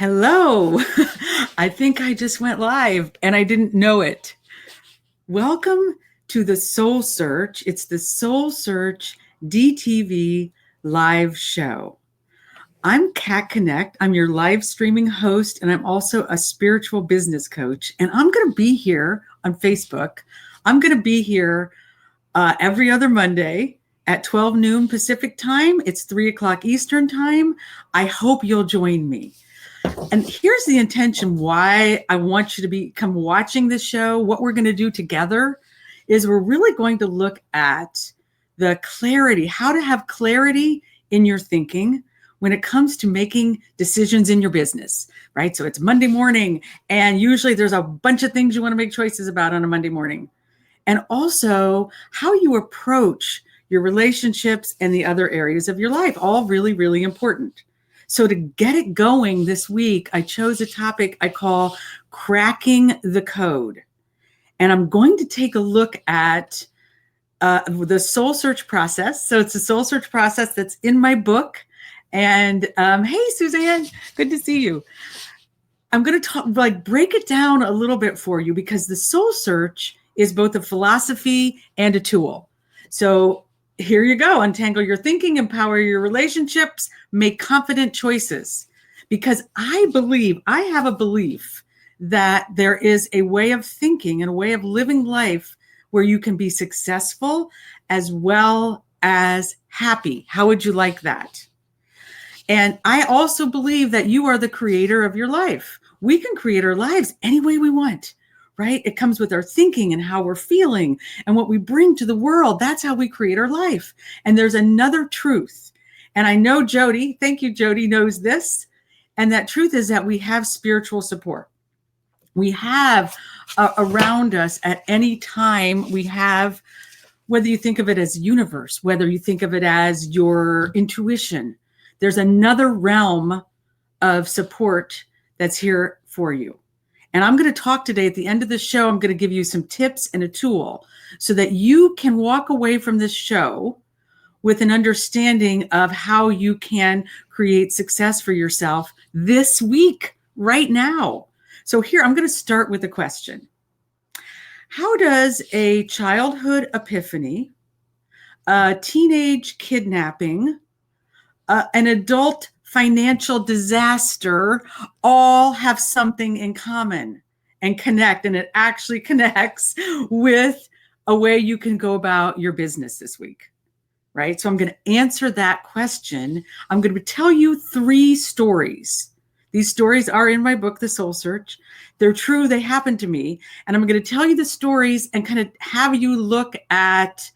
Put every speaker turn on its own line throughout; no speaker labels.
Hello. I think I just went live and I didn't know it. Welcome to the Soul Search. It's the Soul Search DTV live show. I'm Knecht. I'm your live streaming host, and I'm also a spiritual business coach. And I'm going to be here on Facebook. I'm going to be here every other Monday at 12 noon Pacific time. It's 3 o'clock Eastern time. I hope you'll join me. And here's the intention why I want you to come watching this show. What we're going to do together is we're really going to look at the clarity, how to have clarity in your thinking when it comes to making decisions in your business, right? So it's Monday morning, and usually there's a bunch of things you want to make choices about on a Monday morning. And also how you approach your relationships and the other areas of your life, all really, really important. So to get it going this week, I chose a topic I call cracking the code. And I'm going to take a look at the soul search process. So it's a soul search process that's in my book. And hey, Suzanne, good to see you. I'm going to break it down a little bit for you because the soul search is both a philosophy and a tool. So here you go. Untangle your thinking, empower your relationships, make confident choices. Because I have a belief that there is a way of thinking and a way of living life where you can be successful as well as happy. How would you like that? And I also believe that you are the creator of your life. We can create our lives any way we want. Right? It comes with our thinking and how we're feeling and what we bring to the world. That's how we create our life. And there's another truth. And I know Jody, thank you, Jody, knows this. And that truth is that we have spiritual support. We have around us at any time, we have, whether you think of it as universe, whether you think of it as your intuition, there's another realm of support that's here for you. And I'm going to talk today at the end of the show. I'm going to give you some tips and a tool so that you can walk away from this show with an understanding of how you can create success for yourself this week, right now. So here, I'm going to start with a question. How does a childhood epiphany, a teenage kidnapping, an adult financial disaster all have something in common and connect? And it actually connects with a way you can go about your business this week, right? So I'm going to answer that question. I'm going to tell you 3 stories. These stories are in my book, The Soul Search. They're true. They happened to me. And I'm going to tell you the stories and kind of have you look at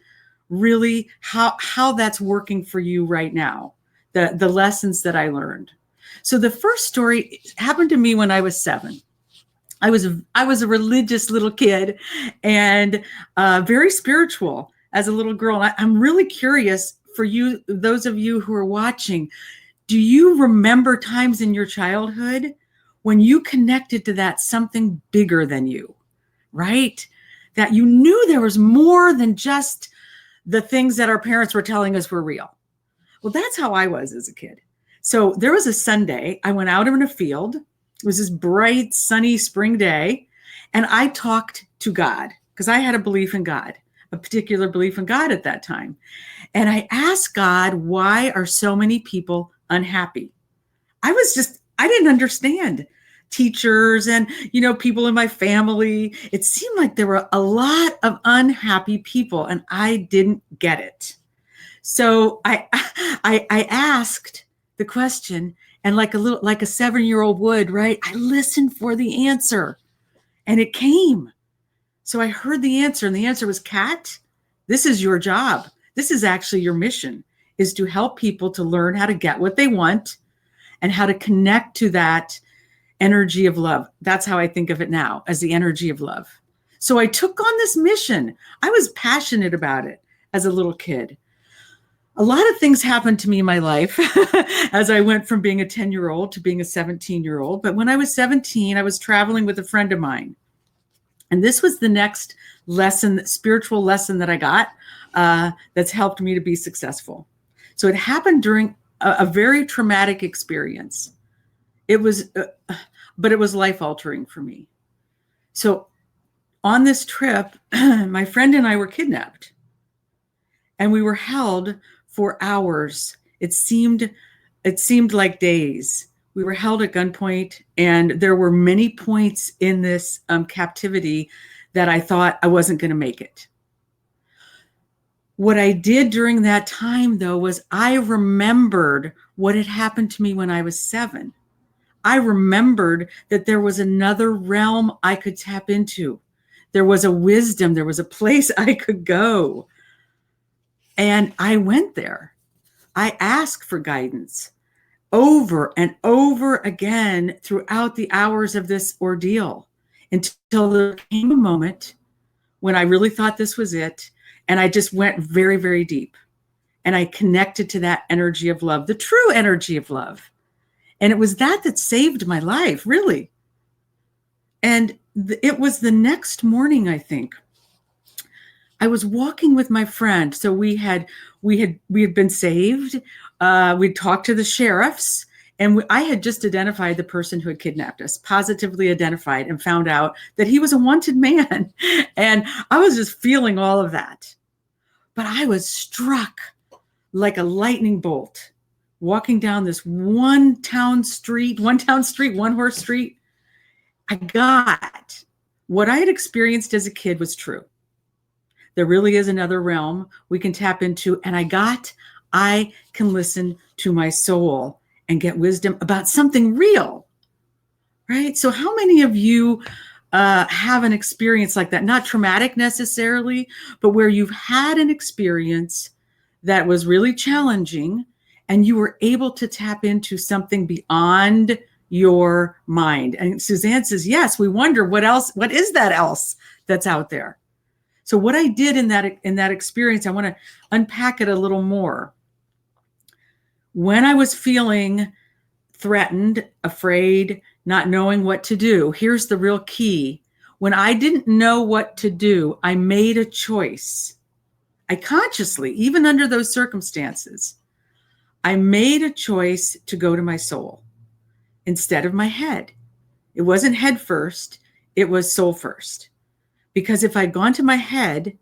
really how that's working for you right now. The lessons that I learned. So the first story happened to me when I was 7. I was a religious little kid and very spiritual as a little girl. And I'm really curious for you, those of you who are watching, do you remember times in your childhood when you connected to that something bigger than you, right? That you knew there was more than just the things that our parents were telling us were real. Well, that's how I was as a kid. So there was a Sunday, I went out in a field. It was this bright, sunny spring day. And I talked to God because I had a belief in God, a particular belief in God at that time. And I asked God, why are so many people unhappy? I didn't understand teachers and, people in my family. It seemed like there were a lot of unhappy people and I didn't get it. So I asked the question, and like a 7-year-old would, right? I listened for the answer, and it came. So I heard the answer, and the answer was, Kat, this is your job. This is actually your mission, is to help people to learn how to get what they want and how to connect to that energy of love. That's how I think of it now, as the energy of love. So I took on this mission. I was passionate about it as a little kid. A lot of things happened to me in my life as I went from being a 10-year-old to being a 17-year-old. But when I was 17, I was traveling with a friend of mine. And this was the next lesson, spiritual lesson that I got that's helped me to be successful. So it happened during a very traumatic experience. It was, but it was life altering for me. So on this trip, my friend and I were kidnapped, and we were held for hours. It seemed like days. We were held at gunpoint, and there were many points in this captivity that I thought I wasn't going to make it. What I did during that time, though, was I remembered what had happened to me when I was 7. I remembered that there was another realm I could tap into. There was a wisdom, there was a place I could go. And I went there. I asked for guidance over and over again throughout the hours of this ordeal, until there came a moment when I really thought this was it. And I just went very, very deep. And I connected to that energy of love, the true energy of love. And it was that saved my life, really. And it was the next morning, I think. I was walking with my friend. So we had been saved. We talked to the sheriffs, and I had just identified the person who had kidnapped us, positively identified, and found out that he was a wanted man. And I was just feeling all of that. But I was struck like a lightning bolt walking down this one horse street. I got what I had experienced as a kid was true. There really is another realm we can tap into. And I can listen to my soul and get wisdom about something real, right? So how many of you have an experience like that? Not traumatic necessarily, but where you've had an experience that was really challenging and you were able to tap into something beyond your mind. And Suzanne says, yes, we wonder what is that else that's out there? So what I did in that experience, I want to unpack it a little more. When I was feeling threatened, afraid, not knowing what to do, here's the real key. When I didn't know what to do, I made a choice. I consciously, even under those circumstances, I made a choice to go to my soul instead of my head. It wasn't head first, it was soul first. Because if I'd gone to my head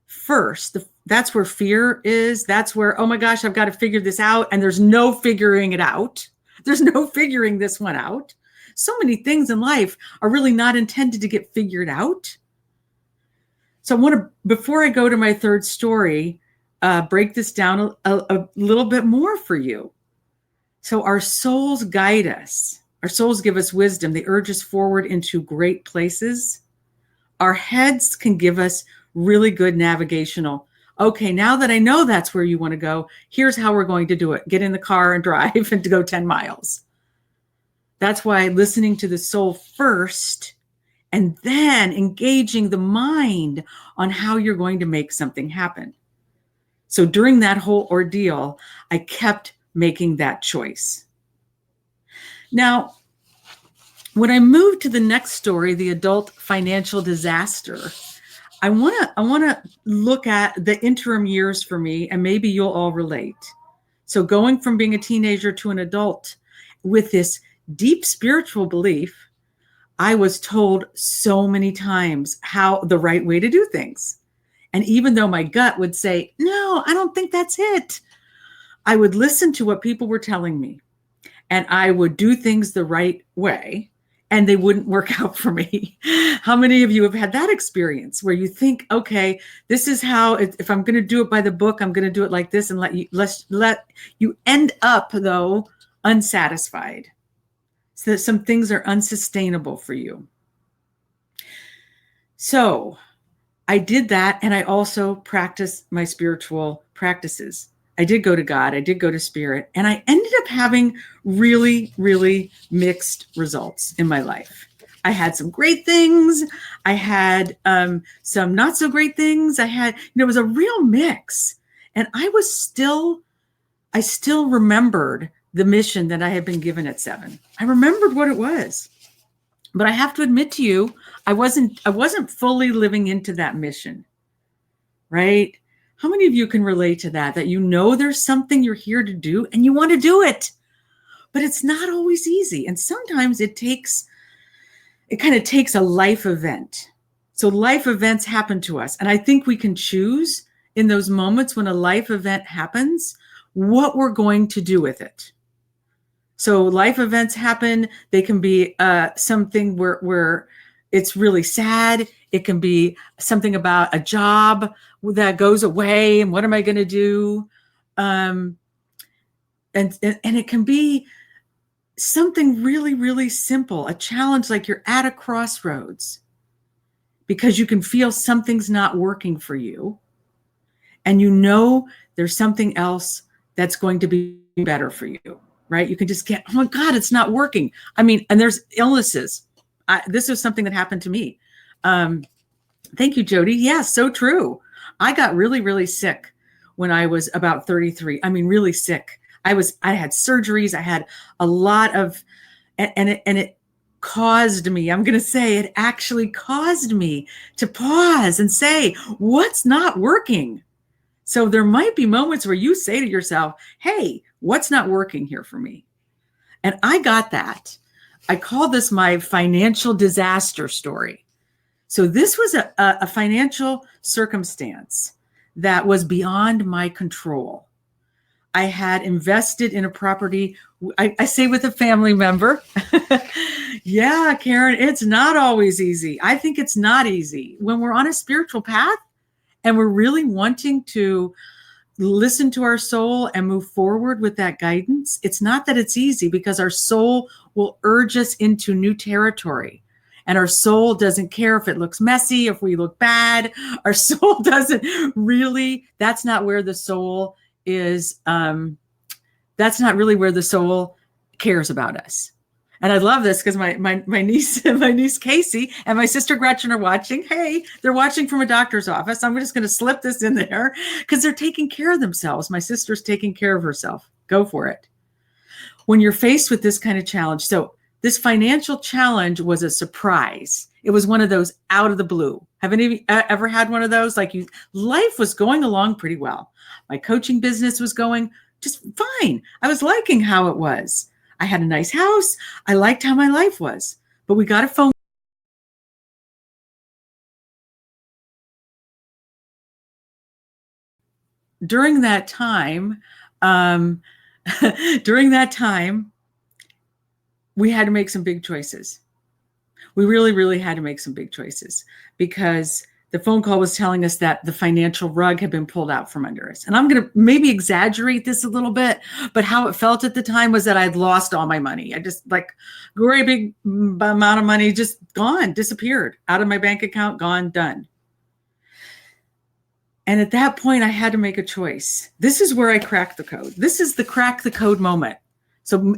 first, that's where fear is. That's where, oh my gosh, I've got to figure this out. And there's no figuring it out. There's no figuring this one out. So many things in life are really not intended to get figured out. So I want to, before I go to my third story, break this down a little bit more for you. So our souls guide us. Our souls give us wisdom. They urge us forward into great places. Our heads can give us really good navigational. Okay, now that I know that's where you want to go, here's how we're going to do it. Get in the car and drive and to go 10 miles. That's why listening to the soul first and then engaging the mind on how you're going to make something happen. So during that whole ordeal, I kept making that choice. Now, when I moved to the next story, the adult financial disaster, I want to look at the interim years for me, and maybe you'll all relate. So going from being a teenager to an adult with this deep spiritual belief, I was told so many times how the right way to do things. And even though my gut would say, no, I don't think that's it, I would listen to what people were telling me, and I would do things the right way. And they wouldn't work out for me. How many of you have had that experience where you think, okay, this is how, if I'm going to do it by the book, I'm going to do it like this, and let you end up, though, unsatisfied. So that some things are unsustainable for you. So I did that, and I also practiced my spiritual practices. I did go to God, I did go to spirit, and I ended up having really, really mixed results in my life. I had some great things. I had some not so great things. It was a real mix. And I still remembered the mission that I had been given at 7. I remembered what it was. But I have to admit to you, I wasn't fully living into that mission, right? How many of you can relate to that you know there's something you're here to do and you want to do it, but it's not always easy. And sometimes it kind of takes a life event. So life events happen to us. And I think we can choose in those moments when a life event happens, what we're going to do with it. So life events happen. They can be something where it's really sad. It can be something about a job that goes away and what am I going to do? And it can be something really, really simple, a challenge like you're at a crossroads because you can feel something's not working for you. And you know there's something else that's going to be better for you, right? You can just get, oh my God, it's not working. I mean, and there's illnesses. This is something that happened to me. Thank you, Jody. Yeah, so true. I got really, really sick when I was about 33. I mean, really sick. I had surgeries. I had a lot of, and it caused me, I'm going to say it actually caused me to pause and say, what's not working? So there might be moments where you say to yourself, hey, what's not working here for me? And I got that. I call this my financial disaster story. So this was a financial circumstance that was beyond my control. I had invested in a property, I say with a family member. Yeah, Karen, it's not always easy. I think it's not easy. When we're on a spiritual path and we're really wanting to listen to our soul and move forward with that guidance, it's not that it's easy because our soul will urge us into new territory. And our soul doesn't care if it looks messy, if we look bad. Our soul doesn't really, that's not where the soul is, that's not really where the soul cares about us. And I love this because my niece Casey and my sister Gretchen are watching. Hey, they're watching from a doctor's office. I'm just going to slip this in there because they're taking care of themselves. My sister's taking care of herself. Go for it. When you're faced with this kind of challenge, so this financial challenge was a surprise. It was one of those out of the blue. Have any of you ever had one of those? Life was going along pretty well. My coaching business was going just fine. I was liking how it was. I had a nice house. I liked how my life was. But we got a phone. During that time, we had to make some big choices. We really, really had to make some big choices because the phone call was telling us that the financial rug had been pulled out from under us. And I'm going to maybe exaggerate this a little bit, but how it felt at the time was that I'd lost all my money. I just great big amount of money just gone, disappeared out of my bank account, gone, done. And at that point, I had to make a choice. This is where I cracked the code. This is the crack the code moment. So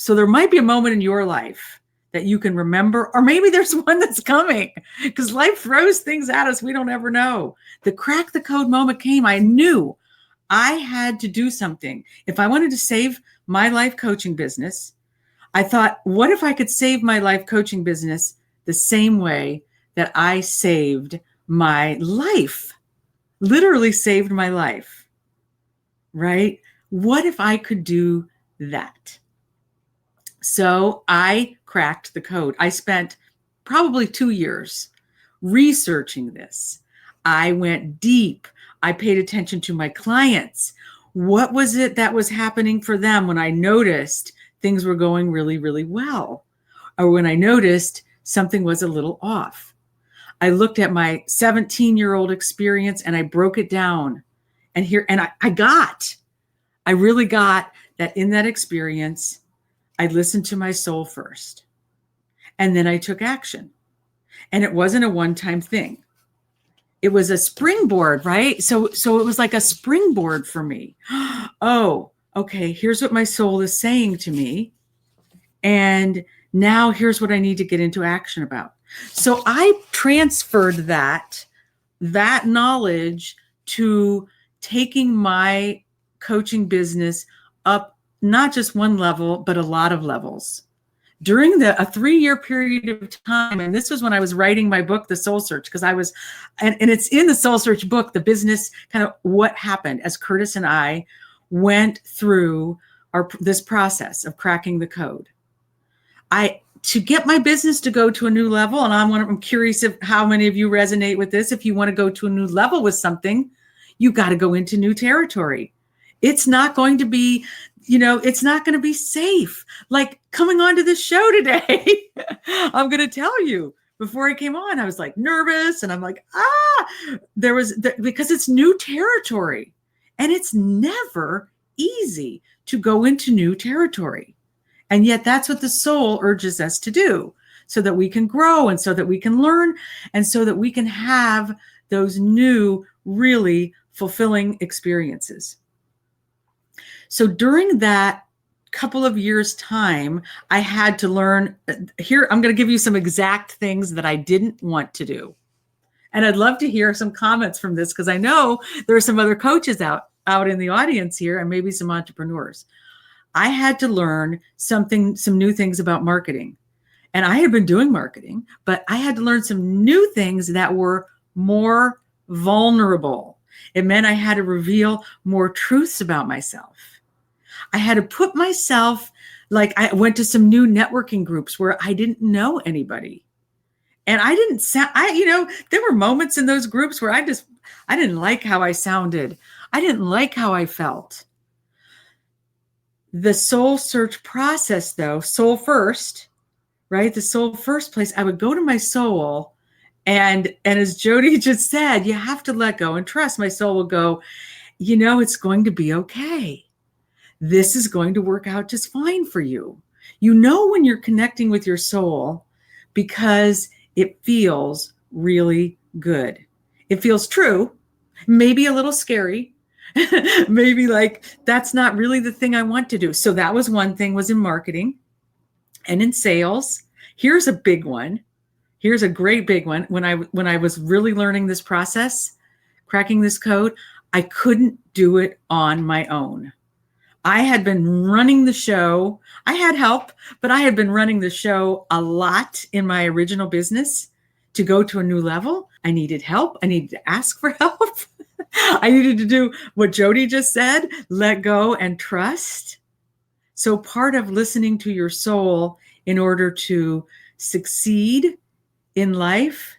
there might be a moment in your life that you can remember, or maybe there's one that's coming because life throws things at us we don't ever know. The crack the code moment came. I knew I had to do something. If I wanted to save my life coaching business, I thought, what if I could save my life coaching business the same way that I saved my life? Literally saved my life, right? What if I could do that? So I cracked the code. I spent probably 2 years researching this. I went deep. I paid attention to my clients. What was it that was happening for them when I noticed things were going really, really well? Or when I noticed something was a little off? I looked at my 17-year-old experience and I broke it down. And I really got that in that experience, I listened to my soul first. And then I took action. And it wasn't a one-time thing. It was a springboard, right? So it was like a springboard for me. Oh, okay, here's what my soul is saying to me. And now here's what I need to get into action about. So I transferred that knowledge to taking my coaching business up, not just one level, but a lot of levels. During a 3-year period of time, and this was when I was writing my book, The Soul Search, because and it's in the Soul Search book, the business, kind of what happened as Curtis and I went through this process of cracking the code. To get my business to go to a new level, and I'm curious if how many of you resonate with this. If you want to go to a new level with something, you got to go into new territory. It's not going to be, it's not going to be safe. Like coming onto this show today, I'm going to tell you, before I came on, I was like nervous, and I'm like, because it's new territory, and it's never easy to go into new territory. And yet that's what the soul urges us to do, so that we can grow, and so that we can learn, and so that we can have those new, really fulfilling experiences. So during that couple of years' time, I had to learn. Here, I'm going to give you some exact things that I didn't want to do. And I'd love to hear some comments from this, because I know there are some other coaches out in the audience here, and maybe some entrepreneurs. I had to learn some new things about marketing. And I had been doing marketing, but I had to learn some new things that were more vulnerable. It meant I had to reveal more truths about myself. I had to put myself, like I went to some new networking groups where I didn't know anybody. And I didn't sound, there were moments in those groups where I didn't like how I sounded. I didn't like how I felt. The soul search process, though, soul first, right? The soul first place, I would go to my soul, and as Jody just said, you have to let go and trust. My soul will go, it's going to be okay. This is going to work out just fine for you. When you're connecting with your soul, because it feels really good. It feels true, maybe a little scary. Maybe like, that's not really the thing I want to do. So that was one thing, was in marketing and in sales. Here's a big one. Here's a great big one. When I was really learning this process, cracking this code, I couldn't do it on my own. I had been running the show. I had help, but I had been running the show a lot in my original business. To go to a new level, I needed help. I needed to ask for help. I needed to do what Jody just said, let go and trust. So part of listening to your soul in order to succeed in life,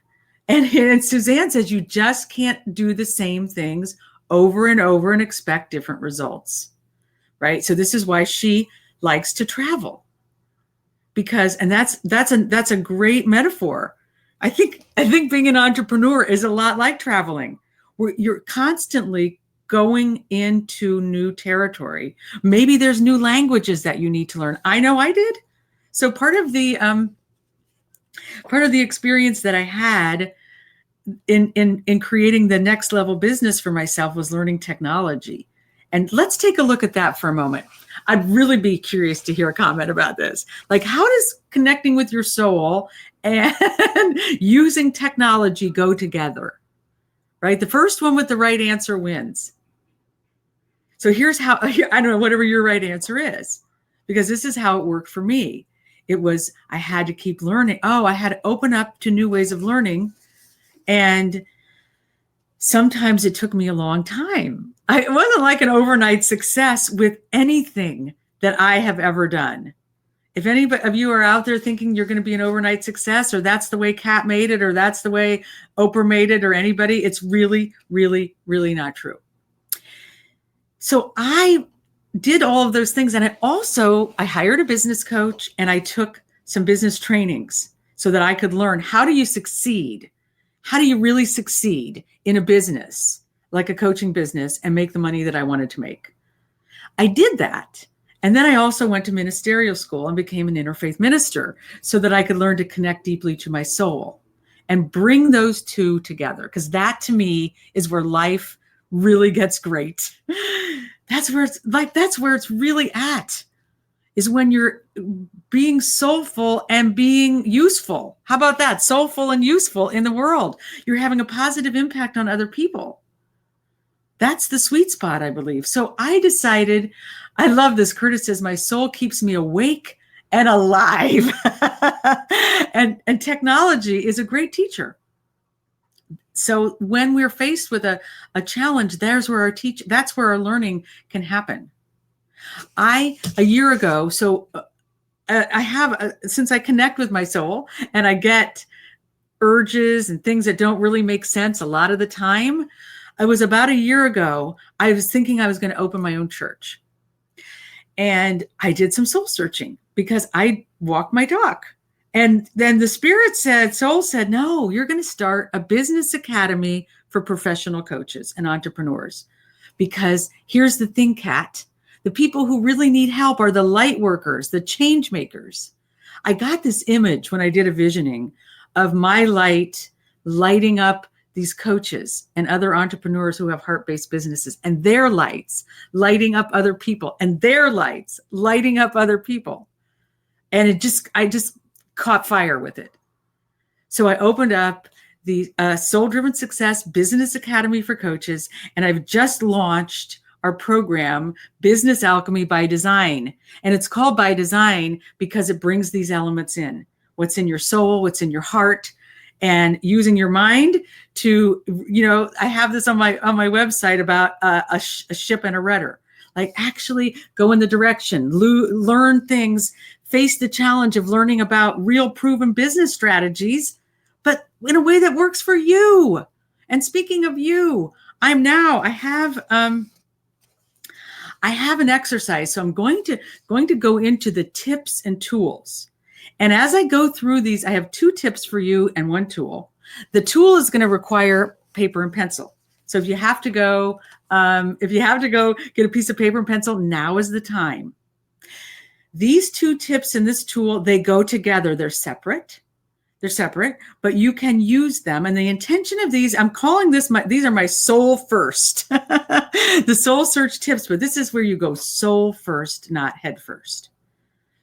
and Suzanne says you just can't do the same things over and over and expect different results, right? So this is why she likes to travel, because, and that's a great metaphor. I think being an entrepreneur is a lot like traveling, where you're constantly going into new territory. Maybe there's new languages that you need to learn. I know I did. So part of the experience that I had in creating the next level business for myself was learning technology. And let's take a look at that for a moment. I'd really be curious to hear a comment about this. Like, how does connecting with your soul and using technology go together? Right? The first one with the right answer wins. So here's how, I don't know, whatever your right answer is, because this is how it worked for me. It was, I had to keep learning. I had to open up to new ways of learning. And sometimes it took me a long time. It wasn't like an overnight success with anything that I have ever done. If any of you are out there thinking you're going to be an overnight success, or that's the way Kat made it, or that's the way Oprah made it, or anybody, it's really, really, really not true. So I did all of those things. And I hired a business coach, and I took some business trainings so that I could learn, how do you succeed? How do you really succeed in a business, like a coaching business, and make the money that I wanted to make? I did that. And then I also went to ministerial school and became an interfaith minister so that I could learn to connect deeply to my soul and bring those two together. Because that, to me, is where life really gets great. That's where it's really at, is when you're being soulful and being useful. How about that? Soulful and useful in the world. You're having a positive impact on other people. That's the sweet spot, I believe. So I decided, I love this. Curtis says, my soul keeps me awake and alive. and technology is a great teacher. So when we're faced with a challenge, that's where our learning can happen. A year ago, so I have, since I connect with my soul and I get urges and things that don't really make sense a lot of the time, it was about a year ago, I was thinking I was going to open my own church. And I did some soul searching because I walk my talk. And then the spirit said, soul said, no, you're going to start a business academy for professional coaches and entrepreneurs. Because here's the thing, Kat, the people who really need help are the light workers, the change makers. I got this image when I did a visioning of my light lighting up these coaches and other entrepreneurs who have heart-based businesses, and their lights lighting up other people, and their lights lighting up other people. And I just caught fire with it. So I opened up the Soul Driven Success Business Academy for Coaches, and I've just launched our program, Business Alchemy by Design. And it's called By Design because it brings these elements in. What's in your soul, what's in your heart, and using your mind to, I have this on my website about a ship and a rudder. Like actually go in the direction, learn things, face the challenge of learning about real proven business strategies, but in a way that works for you. And speaking of you, I have an exercise. So I'm going to go into the tips and tools. And as I go through these, I have 2 tips for you and 1 tool. The tool is going to require paper and pencil. So if you have to go get a piece of paper and pencil, now is the time. These 2 tips and this tool, they go together. They're separate, but you can use them. And the intention of these, I'm calling these are my soul first, the soul search tips, but this is where you go soul first, not head first.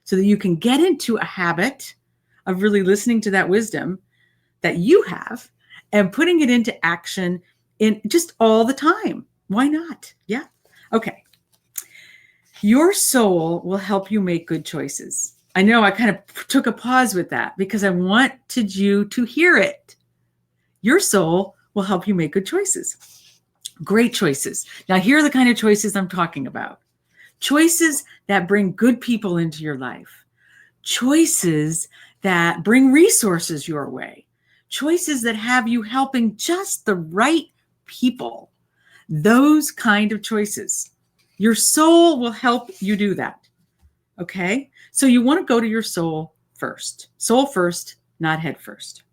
So that you can get into a habit of really listening to that wisdom that you have and putting it into action in just all the time. Why not? Yeah. Okay. Your soul will help you make good choices. I know I kind of took a pause with that because I wanted you to hear it. Your soul will help you make good choices. Great choices. Now, here are the kind of choices I'm talking about. Choices that bring good people into your life. Choices that bring resources your way. Choices that have you helping just the right people. Those kind of choices. Your soul will help you do that. Okay? So you want to go to your soul first. Soul first, not head first.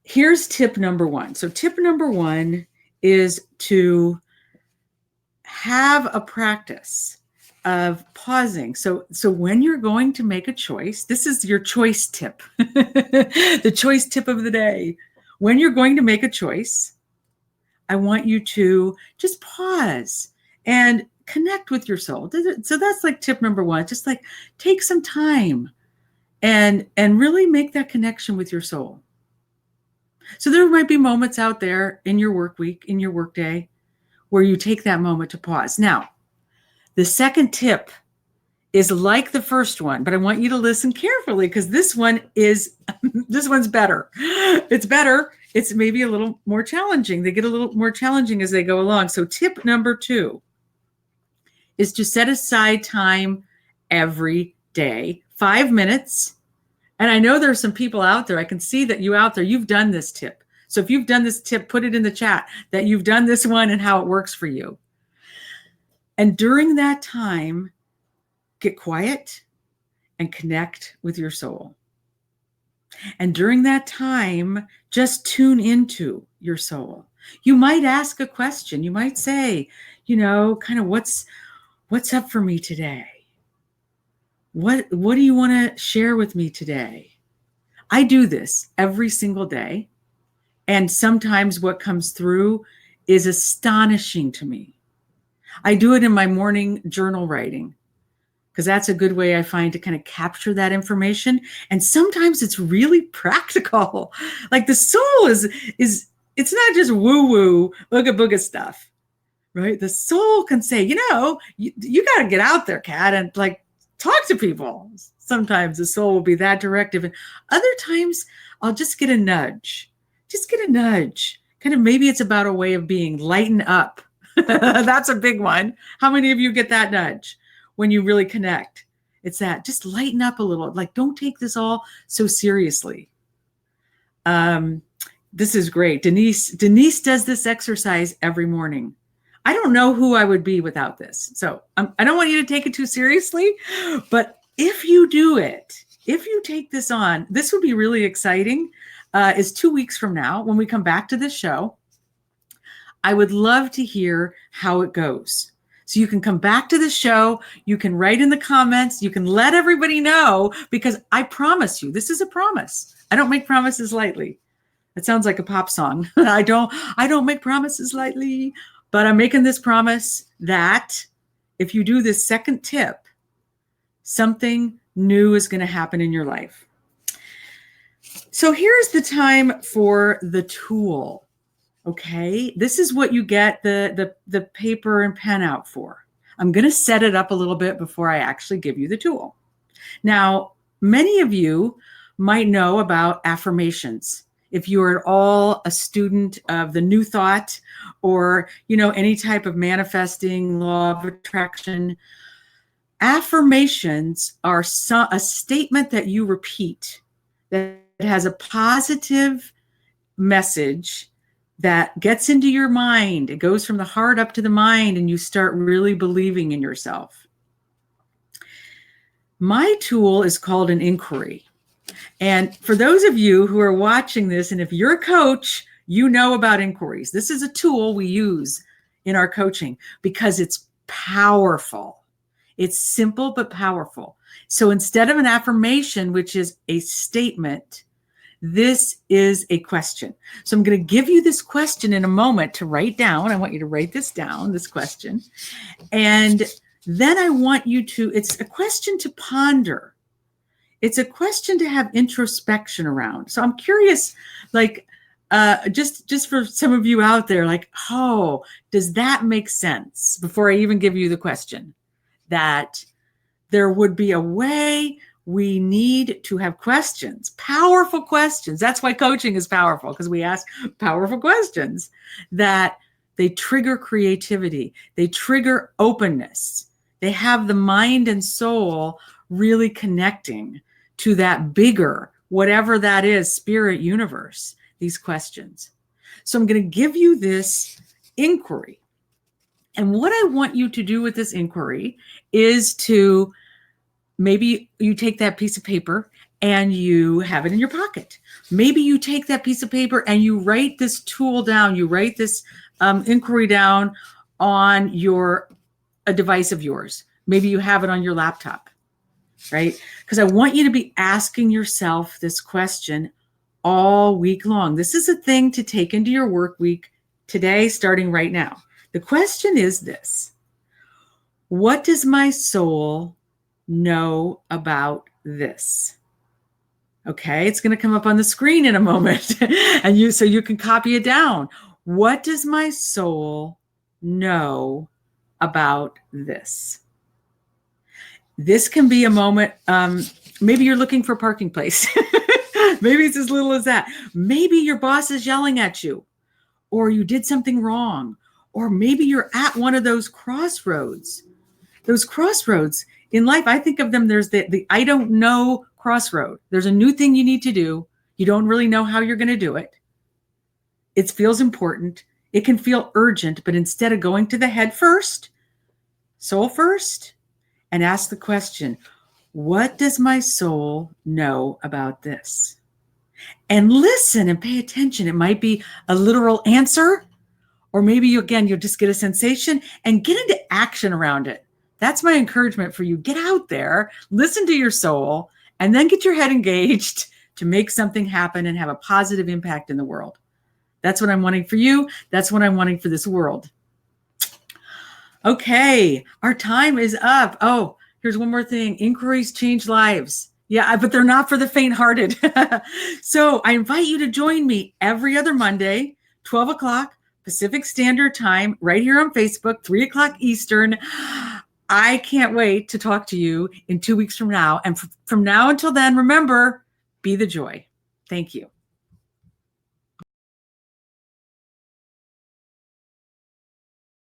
Here's tip number 1. So tip number 1 is to have a practice of pausing. So when you're going to make a choice, this is your choice tip, the choice tip of the day. When you're going to make a choice, I want you to just pause and connect with your soul. So that's like tip number 1. Just like take some time and really make that connection with your soul. So there might be moments out there in your work week, in your work day, where you take that moment to pause. Now, the second tip is like the first one, but I want you to listen carefully because this one's better. It's better. It's maybe a little more challenging. They get a little more challenging as they go along. So tip number 2 is to set aside time every day, 5 minutes. And I know there's some people out there. I can see that you out there, you've done this tip. So if you've done this tip, put it in the chat that you've done this one and how it works for you. And during that time, get quiet and connect with your soul. And during that time, just tune into your soul. You might ask a question. You might say, kind of what's up for me today? What do you want to share with me today? I do this every single day. And sometimes what comes through is astonishing to me. I do it in my morning journal writing because that's a good way I find to kind of capture that information. And sometimes it's really practical. Like the soul is it's not just woo-woo, booga-booga stuff, right? The soul can say, you got to get out there, Kat, and like talk to people. Sometimes the soul will be that directive. And other times I'll just get a nudge. Kind of maybe it's about a way of being lighten up. That's a big one. How many of you get that nudge when you really connect? It's that just lighten up a little. Like, don't take this all so seriously. This is great. Denise does this exercise every morning. I don't know who I would be without this. So I don't want you to take it too seriously, but if you do it, if you take this on, this would be really exciting. Is 2 weeks from now when we come back to this show. I would love to hear how it goes. So you can come back to the show. You can write in the comments. You can let everybody know, because I promise you, this is a promise. I don't make promises lightly. That sounds like a pop song. I don't make promises lightly, but I'm making this promise that if you do this second tip, something new is going to happen in your life. So here's the time for the tool. Okay, this is what you get the paper and pen out for. I'm going to set it up a little bit before I actually give you the tool. Now, many of you might know about affirmations. If you are at all a student of the New Thought, or any type of manifesting, law of attraction, affirmations are a statement that you repeat that has a positive message that gets into your mind. It goes from the heart up to the mind, and you start really believing in yourself. My tool is called an inquiry. And for those of you who are watching this, and if you're a coach, you know about inquiries. This is a tool we use in our coaching because it's powerful. It's simple but powerful. So instead of an affirmation, which is a statement, this is a question. So I'm going to give you this question in a moment to write down. I want you to write this down, this question. And then I want you to, it's a question to ponder. It's a question to have introspection around. So I'm curious, like, just for some of you out there, like, oh, does that make sense? Before I even give you the question, that there would be a way. We need to have questions, powerful questions. That's why coaching is powerful, because we ask powerful questions that they trigger creativity. They trigger openness. They have the mind and soul really connecting to that bigger, whatever that is, spirit universe, these questions. So I'm going to give you this inquiry. And what I want you to do with this inquiry is to, maybe you take that piece of paper and you have it in your pocket. Maybe you take that piece of paper and you write this tool down. You write this inquiry down on a device of yours. Maybe you have it on your laptop, right? Because I want you to be asking yourself this question all week long. This is a thing to take into your work week today, starting right now. The question is this: what does my soul know about this? Okay, it's going to come up on the screen in a moment, and so you can copy it down. What does my soul know about this? This can be a moment. Maybe you're looking for a parking place. Maybe it's as little as that. Maybe your boss is yelling at you, or you did something wrong, or maybe you're at one of those crossroads. Those crossroads in life, I think of them, there's the I don't know crossroad. There's a new thing you need to do. You don't really know how you're going to do it. It feels important. It can feel urgent, but instead of going to the head first, soul first, and ask the question, what does my soul know about this? And listen and pay attention. It might be a literal answer, or maybe you'll just get a sensation and get into action around it. That's my encouragement for you. Get out there, listen to your soul, and then get your head engaged to make something happen and have a positive impact in the world. That's what I'm wanting for you. That's what I'm wanting for this world. Okay, our time is up. Oh, here's one more thing. Inquiries change lives. Yeah, but they're not for the faint-hearted. So I invite you to join me every other Monday, 12 o'clock Pacific Standard Time, right here on Facebook, 3 o'clock Eastern. I can't wait to talk to you in 2 weeks from now. And from now until then, remember, be the joy. Thank you.